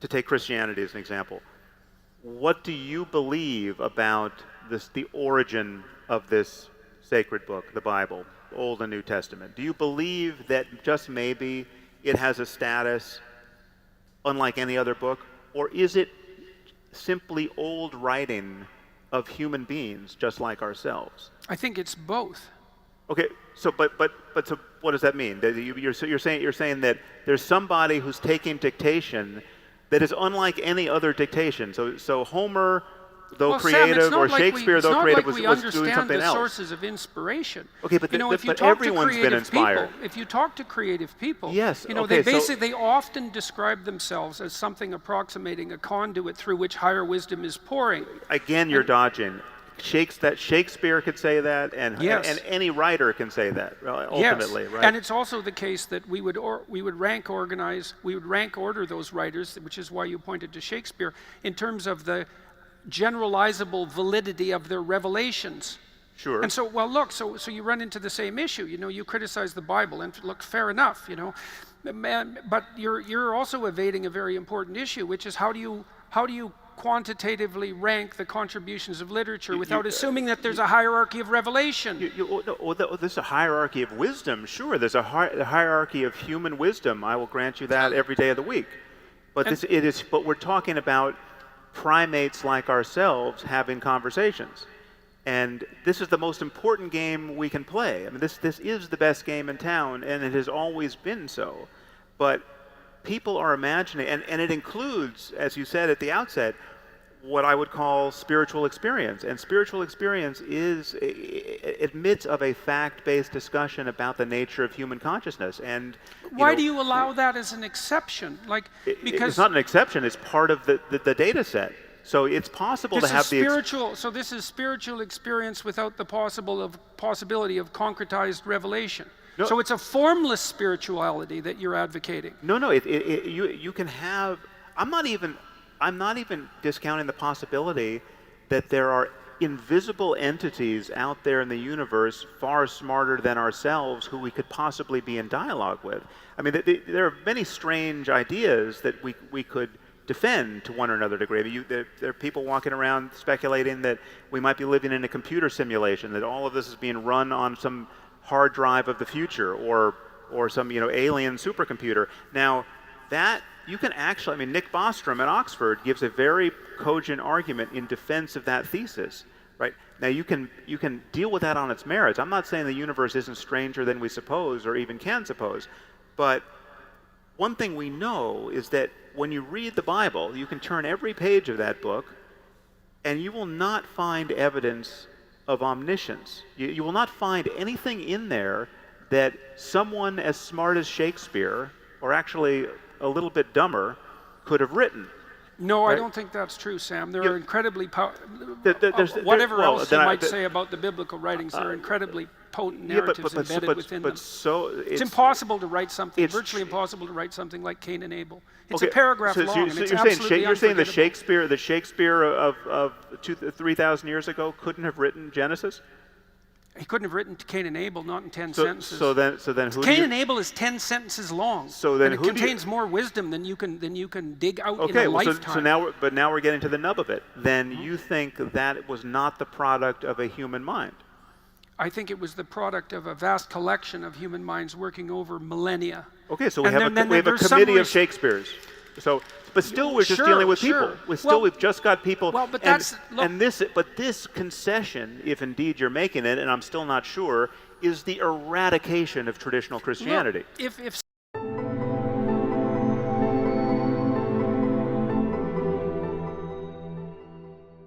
to take Christianity as an example, what do you believe about this, the origin of this sacred book, the Bible, Old and New Testament? Do you believe that just maybe it has a status unlike any other book, or is it simply old writing of human beings just like ourselves? I think it's both. Okay, so but so what does that mean? That you're saying that there's somebody who's taking dictation that is unlike any other dictation. So Homer, though Well, Sam, creative, or Shakespeare, though creative, was doing something It's not like we understand the else. sources of inspiration. Okay, but, If everyone's been inspired. If you talk to creative people, Yes, they often describe themselves as something approximating a conduit through which higher wisdom is pouring. Again, you're dodging. Shakespeare could say that, and Yes. and any writer can say that. Ultimately, Yes. right? And it's also the case that we would rank order those writers, which is why you pointed to Shakespeare, in terms of the generalizable validity of their revelations. Sure. And so, well, look, so you run into the same issue. You criticize the Bible, and look, fair enough, but you're also evading a very important issue, which is how do you quantitatively rank the contributions of literature without assuming that there's a hierarchy of revelation? There's a hierarchy of wisdom. Sure, there's a hierarchy of human wisdom. I will grant you that every day of the week. But But we're talking about primates like ourselves having conversations, and this is the most important game we can play. I mean, this is the best game in town, and it has always been so. But people are imagining, and it includes, as you said at the outset, what I would call spiritual experience. And spiritual experience admits of a fact-based discussion about the nature of human consciousness. And why do you allow that as an exception? Because it's not an exception; it's part of the data set. So it's possible to have So this is spiritual experience without the possibility of concretized revelation. No. So it's a formless spirituality that you're advocating. No. You can have. I'm not even discounting the possibility that there are invisible entities out there in the universe far smarter than ourselves who we could possibly be in dialogue with. I mean, there are many strange ideas that we could defend to one or another degree. I mean, there are people walking around speculating that we might be living in a computer simulation, that all of this is being run on some hard drive of the future, or some alien supercomputer. Now, that you can actually, I mean, Nick Bostrom at Oxford gives a very cogent argument in defense of that thesis, right? Now, you can deal with that on its merits. I'm not saying the universe isn't stranger than we suppose or even can suppose, but one thing we know is that when you read the Bible, you can turn every page of that book, and you will not find evidence of omniscience. You will not find anything in there that someone as smart as Shakespeare, or actually a little bit dumber, could have written. No, right? I don't think that's true, Sam. There are incredibly whatever else you might say about the biblical writings, there are incredibly potent narratives embedded within them. It's impossible to write something, virtually impossible to write something like Cain and Abel. It's a paragraph long, and it's absolutely you're saying that unforgettable. Shakespeare of 3,000 years ago couldn't have written Genesis? He couldn't have written Cain and Abel, not in 10 sentences. So then who Cain and Abel is 10 sentences long. So then and it contains more wisdom than you can dig out in a lifetime. So now we're getting to the nub of it. Then you think that was not the product of a human mind? I think it was the product of a vast collection of human minds working over millennia. Okay, so we have a committee of Shakespeare's. So, but still, we're just dealing with people. We've just got people. Well, but this concession, if indeed you're making it, and I'm still not sure, is the eradication of traditional Christianity. Look, if